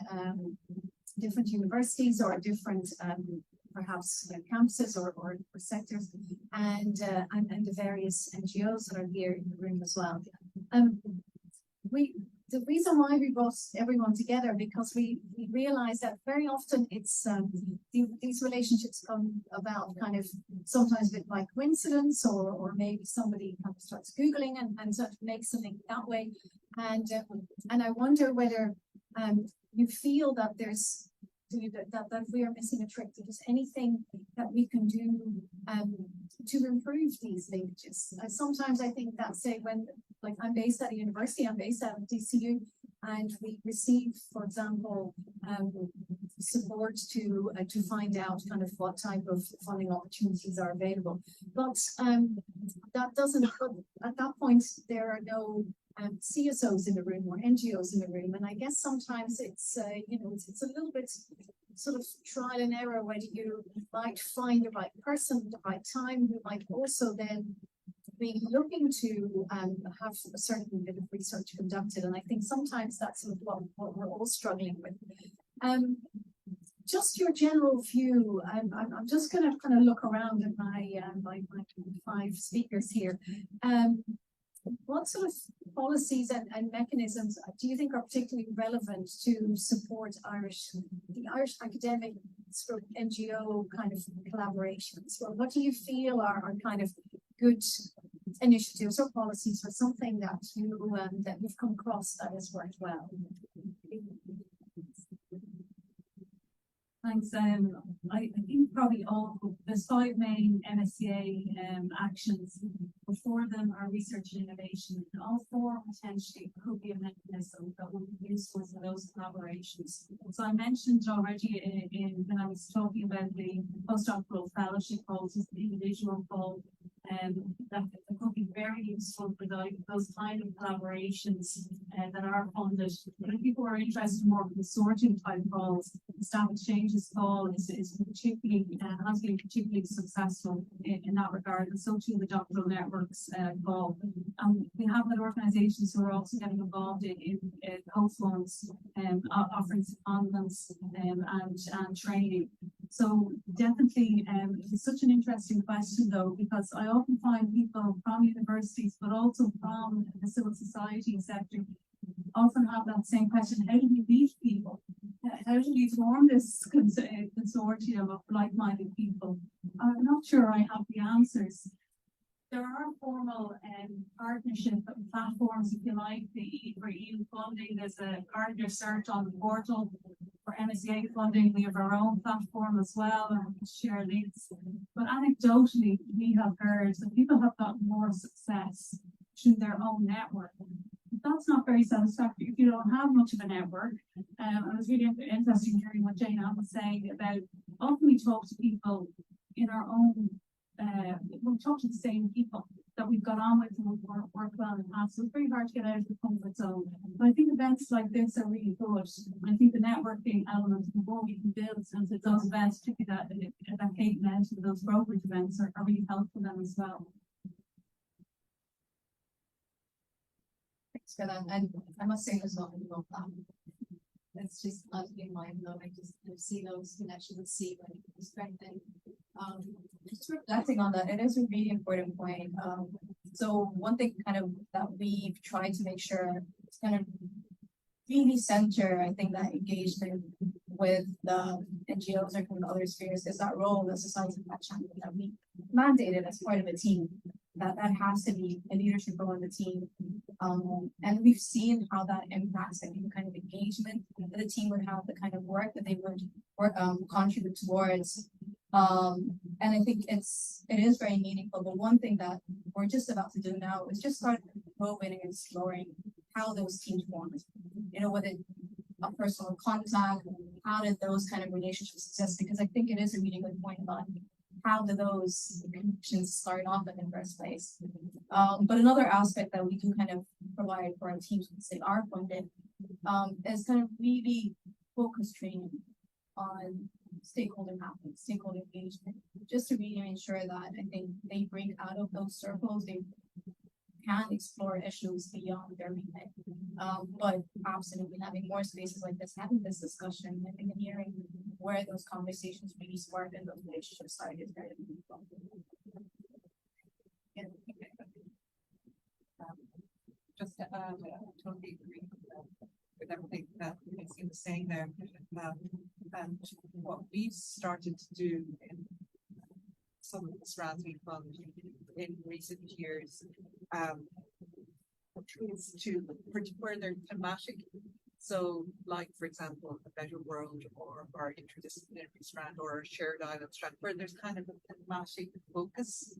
different universities or different perhaps campuses or sectors, and the various NGOs that are here in the room as well. The reason why we brought everyone together, because we realize that very often it's these relationships come about kind of sometimes a bit by coincidence, or maybe somebody kind of starts Googling and sort of makes something that way. And I wonder whether you feel that there's that we are missing a trick, that there's anything that we can do to improve these linkages. Sometimes I think that, say, when, like, I'm based at a university, I'm based at DCU, and we receive, for example, support to find out kind of what type of funding opportunities are available. But that doesn't, at that point, there are no CSOs in the room or NGOs in the room, and I guess sometimes it's it's a little bit sort of trial and error whether you might find the right person at the right time, who might also then be looking to have a certain bit of research conducted. And I think sometimes that's sort of what we're all struggling with. Just your general view. I'm just going to kind of look around at my 5 speakers here. What sort of policies and mechanisms do you think are particularly relevant to support the Irish academic sort of NGO kind of collaborations? Well, what do you feel are kind of good initiatives or policies, or something that you've come across that has worked well? Thanks. I think probably there's 5 main MSCA actions before them are research and innovation, and all four potentially could be a mechanism that would be useful for those collaborations. So I mentioned already when I was talking about the postdoctoral fellowship roles, the individual role, that it could be very useful for those kind of collaborations that are funded. But if people are interested in more consortium type roles, the Staff Exchanges call is particularly has been particularly successful in that regard, and so too the doctoral networks call. We have other organisations who are also getting involved in co-funds, offering secondments and training. So definitely, it's such an interesting question though, because I often find people from universities, but also from the civil society sector, often have that same question: how do we meet people? How do we form this consortium of like-minded people? I'm not sure I have the answers. There are formal partnership platforms, if you like, for EU funding. There's a partner search on the portal. For MSCA funding, we have our own platform as well, and we can share links. But anecdotally, we have heard that people have gotten more success through their own network. That's not very satisfactory if you don't have much of a network. And it was really interesting hearing what Jane was saying about often we talk to people in our own, we talk to the same people that we've got on with and we've worked well in the past. So it's very hard to get out of the comfort zone. But I think events like this are really good. I think the networking element, the more we can build into those events, particularly that Kate mentioned, those brokerage events are really helpful then as well. For that, and I must say as well, it's just not in mind though. I just see those connections and see when it's strengthened. Just reflecting on that, it is a really important point. So one thing kind of that we've tried to make sure it's kind of really center, I think, that engagement with the NGOs or kind of other spheres is that role of society impact champion that we mandated as part of a team. That has to be a leadership role in the team. And we've seen how that impacts, I think, the kind of engagement that the team would have, the kind of work that they would contribute towards. And I think it is very meaningful. But one thing that we're just about to do now is just start probing and exploring how those teams formed. You know, whether a personal contact, how did those kind of relationships exist? Because I think it is a really good point about how do those connections start off in the first place. But another aspect that we do kind of provide for our teams once they are funded is kind of really focused training on stakeholder mapping, stakeholder engagement, just to really ensure that I think they break out of those circles, they can explore issues beyond their remit. But absolutely having more spaces like this, having this discussion, I think, and hearing where those conversations really spark and those relationships start is very meaningful. Yeah. Just to add, I totally agree with everything that Maysoun was saying there. And what we've started to do in some of the strands we fund in recent years is to where they're thematic. So, like, for example, a better world or our interdisciplinary strand or our shared island strand, where there's kind of a thematic focus,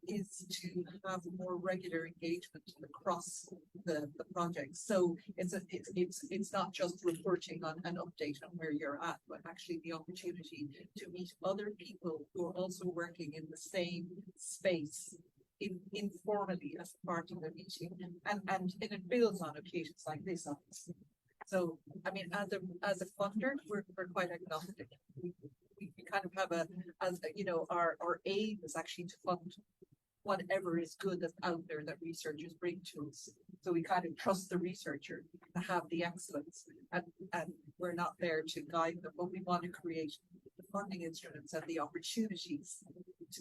is to have more regular engagement across the project. So it's not just reporting on an update on where you're at, but actually the opportunity to meet other people who are also working in the same space informally as part of the meeting, and it builds on occasions like this, obviously. So, I mean, as a funder, we're quite agnostic. We kind of have our aim is actually to fund whatever is good that's out there that researchers bring to us. So we kind of trust the researcher to have the excellence, and we're not there to guide them, but we want to create the funding instruments and the opportunities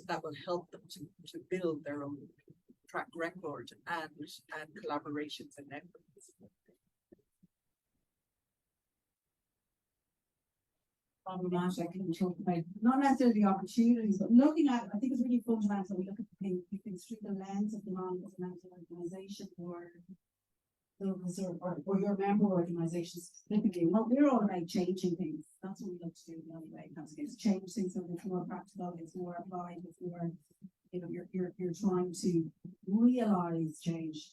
that will help them to build their own track record and collaborations and networks. Problematic and talk about not necessarily the opportunities, but looking at, I think it's really fundamental we look at things through the lens of the non-governmental organisation or your member organisation specifically. Well, we're all about changing things. That's what we look to do anyway. That's to change things so it's more practical, it's more applied, it's more you know, you're trying to realize change.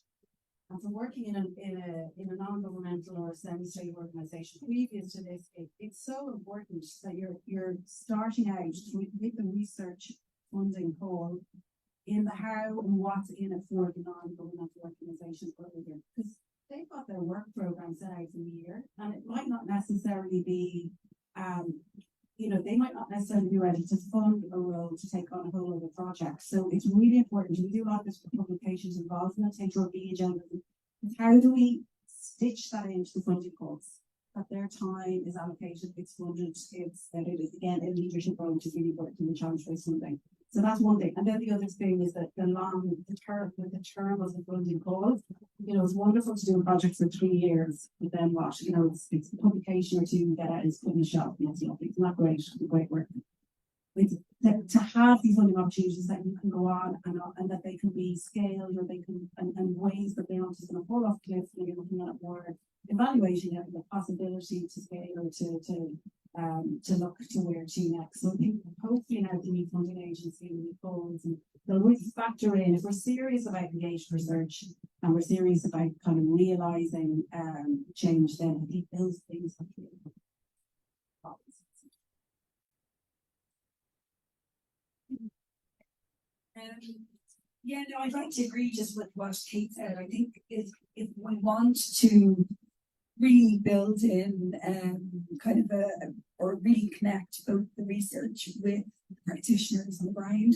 And so working in a non-governmental or semi-state organization previous to this, it's so important that you're starting out with the research funding call in the how and what's in it for the non-governmental organizations earlier, because they've got their work program set out for the year, and it might not necessarily be, you know, they might not necessarily be ready to fund a role to take on a whole other project. So it's really important. We do a lot of this for publications involvement, HRB agenda. How do we stitch that into the funding calls? That their time is allocated, it's funded, it's that it is again a leadership role, which is really important in the challenge-based funding. So that's one thing. And then the other thing is that the term of the funding call, you know, it's wonderful to do a project for 3 years, but then what, you know, it's a publication or two you get out, it's put in the shelf, and it's, you know, it's not great, it's great work. To have these funding opportunities that you can go on and that they can be scaled, or they can, and ways that they're not just going to fall off cliffs, and you're looking at more evaluating it, the possibility to scale or to look to where to next. So I think hopefully now the new funding agency and the funds, and they'll really factor in, if we're serious about engaged research and we're serious about kind of realizing change, then I think those things have to be. Yeah, no, I'd like to agree just with what Kate said. I think if we want to really build in kind of or really connect both the research with practitioners on the ground,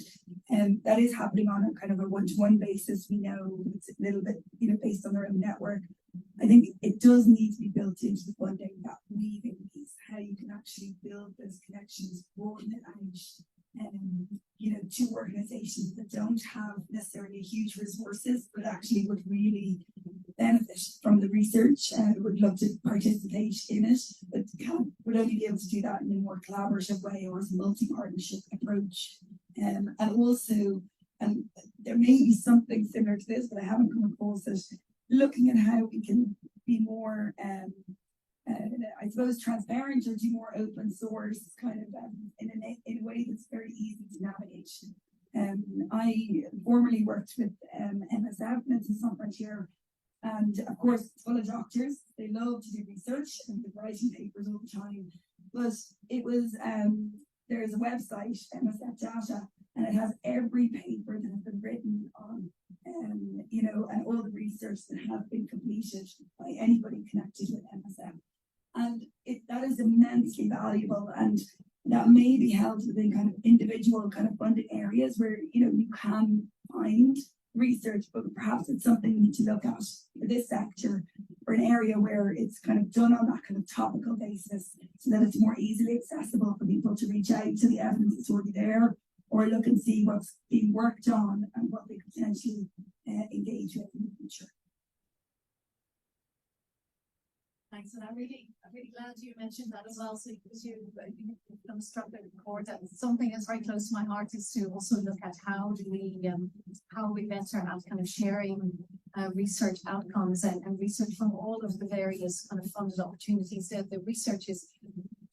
and that is happening on a kind of a one-to-one basis. We know it's a little bit, you know, based on their own network. I think it does need to be built into the funding, that weaving piece, how you can actually build those connections, broaden it out, you know, to organizations that don't have necessarily huge resources, but actually would really benefit from the research and would love to participate in it, but would only be able to do that in a more collaborative way or as a multi-partnership approach. And also, there may be something similar to this, but I haven't come across it, looking at how we can be more I suppose transparent, or do more open source kind of in a way that's very easy to navigate. I formerly worked with MSF, Medicine Sans Frontières, and of course it's full of doctors. They love to do research and they're writing papers all the time. But it was there's a website, MSF Data, and it has every paper that has been written on you know, and all the research that have been completed by anybody connected with MSF. And that is immensely valuable, and that may be held within kind of individual kind of funding areas where, you know, you can find research, but perhaps it's something you need to look at for this sector, or an area where it's kind of done on that kind of topical basis, so that it's more easily accessible for people to reach out to the evidence that's already there, or look and see what's being worked on and what they could potentially engage with in the future. Thanks, and I'm really glad you mentioned that as well. So because you constructed a chord, that something that's very close to my heart is to also look at how we better at kind of sharing research outcomes and research from all of the various kind of funded opportunities. That the researchers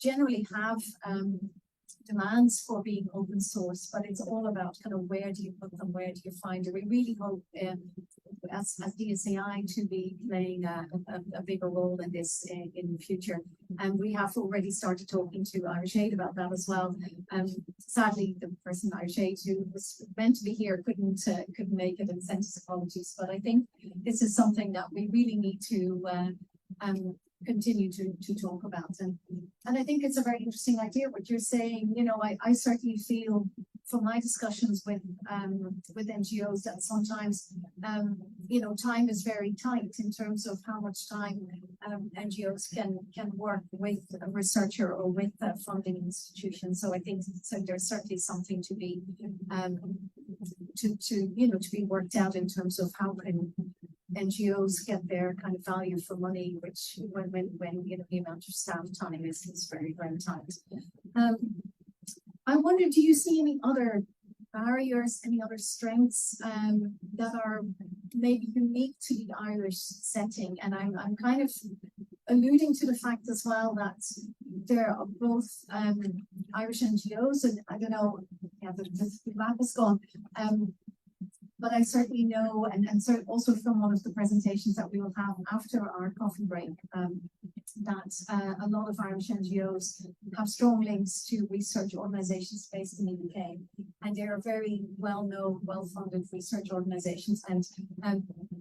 generally have demands for being open source, but it's all about kind of where do you put them, where do you find it. We really hope as DSAI to be playing a bigger role in this in the future, and we have already started talking to Irish Aid about that as well. Sadly, the person Irish Aid who was meant to be here couldn't make it, and sent us apologies. But I think this is something that we really need to continue to talk about, and I think it's a very interesting idea what you're saying. You know, I certainly feel from my discussions with NGOs that sometimes you know, time is very tight in terms of how much time NGOs can work with a researcher or with a funding institution. So I think there's certainly something to be to be worked out in terms of how can NGOs get their kind of value for money, which when you know the amount of staff time is very, very tight. I wonder, do you see any other barriers, any other strengths that are maybe unique to the Irish setting? And I'm kind of alluding to the fact as well that there are both Irish NGOs, and I don't know, yeah, the map is gone. But I certainly know, and so also from one of the presentations that we will have after our coffee break, that a lot of Irish NGOs have strong links to research organisations based in the UK, and they are very well-known, well-funded research organisations, and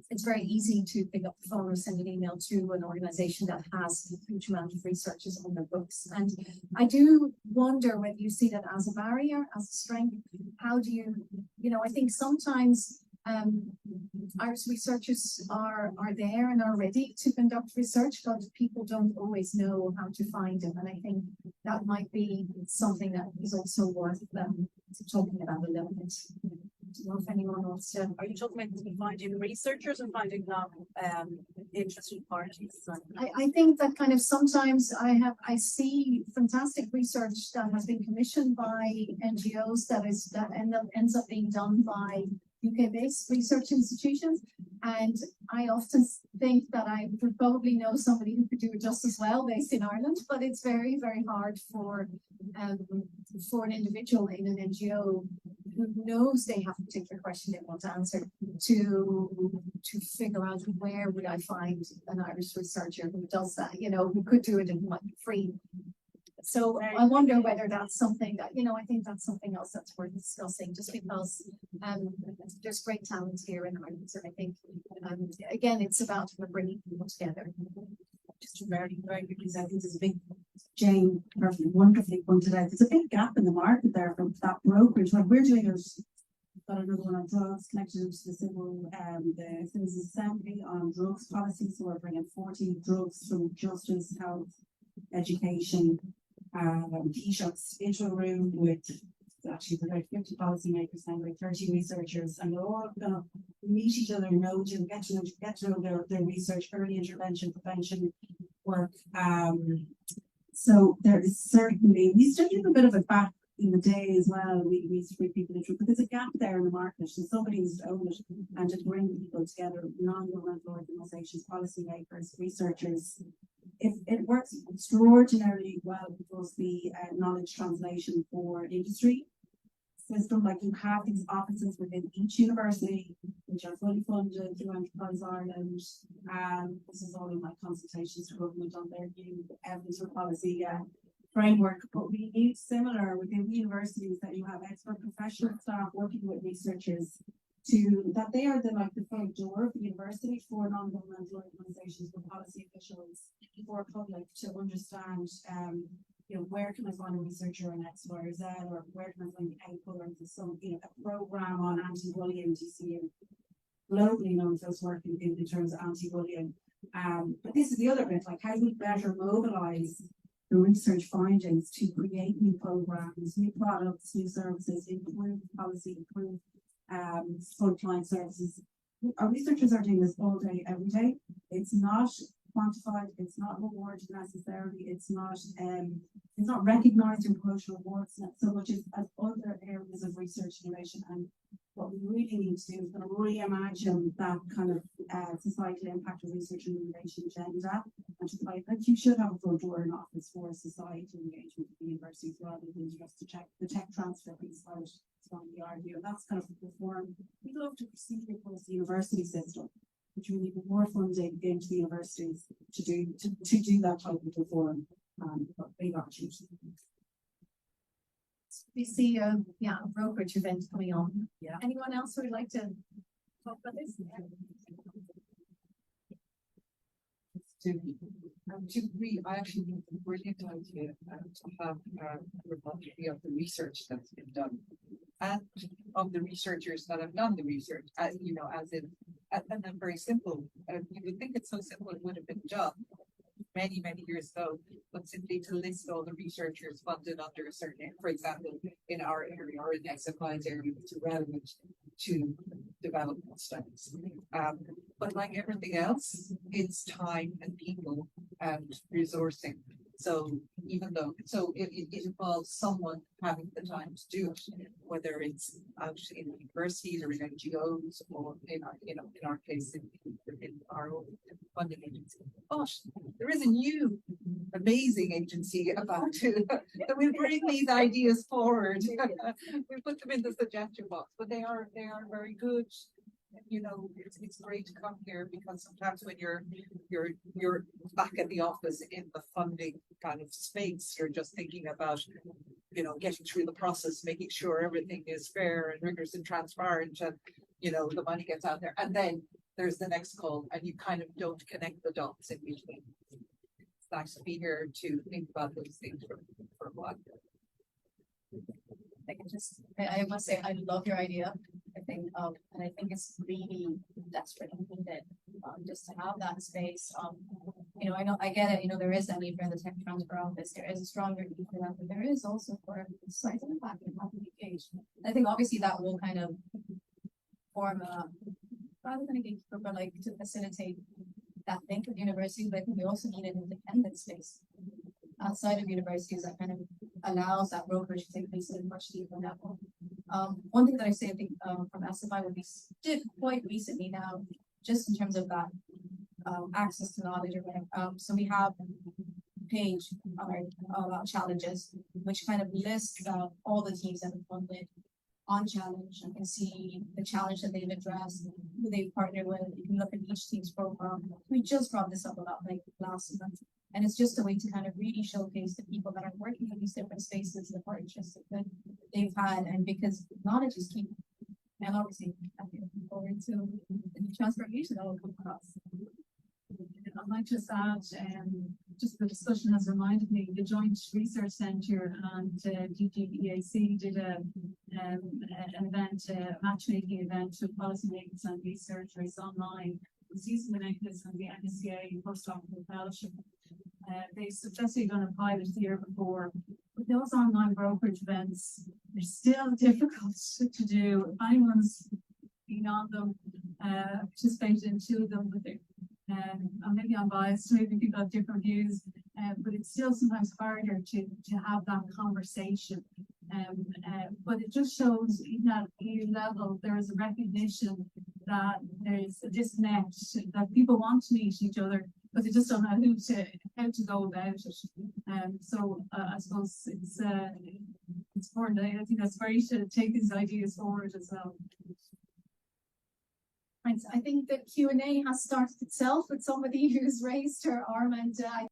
it's very easy to pick up the phone or send an email to an organisation that has a huge amount of researchers on their books. And I do wonder whether you see that as a barrier, as a strength. How do you, I think sometimes Irish researchers are there and are ready to conduct research, but people don't always know how to find them. And I think that might be something that is also worth talking about a little bit. I don't know if anyone wants to. Are you talking about finding researchers or finding interested parties? I think that kind of sometimes I see fantastic research that has been commissioned by NGOs that ends up being done by UK-based research institutions, and I often think that I would probably know somebody who could do it just as well based in Ireland, but it's very, very hard for an individual in an NGO who knows they have a particular question they want to answer to figure out where would I find an Irish researcher who does that, who could do it and might be free. So I wonder whether that's something that, I think that's something else that's worth discussing, just because there's great talent here in Ireland. And I think, again, it's about bringing people together. Just very, very quickly, I think there's a big, Jane perfectly wonderfully pointed out, there's a big gap in the market there from that brokerage. Like we're doing it, got another one on drugs connected to the Citizens Assembly on drugs policy. So we're bringing 40 drugs from justice, health, education, Taoiseach's intro room with actually about 50 policymakers and like 30 researchers, and they're all going to meet each other, know each other, get to know their research, early intervention, prevention work. So there is certainly, we still give a bit of it back in the day as well. We used to bring people into it, but there's a gap there in the market, so somebody needs to own it and to bring people together, non-governmental organisations, policymakers, researchers. It works extraordinarily well because the knowledge translation for industry system, like you have these offices within each university which are fully funded through Enterprise Ireland. This is all in my consultations to government on their new evidence for policy framework, but we need similar within the universities that you have expert professional staff working with researchers that they are the front door of the university for non-governmental organisations, for policy officials, for public to understand where can I find a researcher on X, Y, or Z, or where can I find the output of some a program on anti-bullying, DCU globally known for its work in terms of anti-bullying. But this is the other bit, like how do we better mobilise the research findings to create new programs, new products, new services, improve policy, improve frontline services. Our researchers are doing this all day, every day. It's not quantified, it's not rewarded necessarily, it's not recognised in promotional awards so much as other areas of research innovation. And what we really need to do is kind of reimagine that kind of societal impact of research and innovation agenda, and to find that you should have a front door in office for societal engagement with the universities rather than just to check the tech transfer piece I would strongly argue. And that's kind of the reform we'd love to proceed across the university system, which we need more funding into the universities to do that type of reform. Big opportunity. We see a brokerage event coming on. Yeah. Anyone else who would like to talk about this? I actually think it's a brilliant idea to have a repository of the research that's been done and of the researchers that have done the research, and then very simple. You would think it's so simple it would have been done many, many years ago, but simply to list all the researchers funded under a certain, for example, in our area or in DSAI's area, which are relevant to development studies. But like everything else, it's time and people and resourcing. So even though, so it involves someone having the time to do it, whether it's out in universities or in NGOs or in our, you know, in our case, in our own funding agency. But there is a new amazing agency about that will bring these ideas forward. We put them in the suggestion box, but they are very good. You know, it's great to come here because sometimes when you're back at the office in the funding kind of space, you're just thinking about, you know, getting through the process, making sure everything is fair and rigorous and transparent, and you know the money gets out there. And then there's the next call, and you kind of don't connect the dots in between. It's nice to be here to think about those things for a while. I must say, I love your idea. I think, and I think it's really desperately needed, just to have that space. You know, I get it, you know, there is that need for the tech transfer office, there is a stronger need for that, but there is also for science and impact and how to engage. I think obviously that will kind of form a, rather than a gatekeeper, but like to facilitate that link with universities, but I think we also need an independent space outside of universities that kind of allows that brokerage to take place at a much deeper level. One thing that I say, I think, from SFI would be did quite recently now, just in terms of that access to knowledge or whatever. So we have a page about challenges, which kind of lists all the teams that have funded on challenge. You can see the challenge that they've addressed, who they've partnered with. You can look at each team's profile. We just brought this up about like last month. And it's just a way to kind of really showcase the people that are working in these different spaces, the partnerships that they've had, and because knowledge is key. And obviously, I'm looking forward to the transformation that will come across. I might just add, just the discussion has reminded me, the Joint Research Centre and DGEAC did an event, a matchmaking event with policymakers and researchers online. It was using the mechanism of the MSCA postdoctoral fellowship. They successfully done a pilot the year before, but those online brokerage events are still difficult to do. If anyone's been on them, participated in two of them, but maybe I'm biased, maybe people have different views, but it's still sometimes harder to have that conversation. But it just shows even at EU level there is a recognition that there's a disconnect, that people want to meet each other, but they just don't know how to go about it. So I suppose it's important. I think that's great to take these ideas forward as well. I think the Q&A has started itself with somebody who's raised her arm, and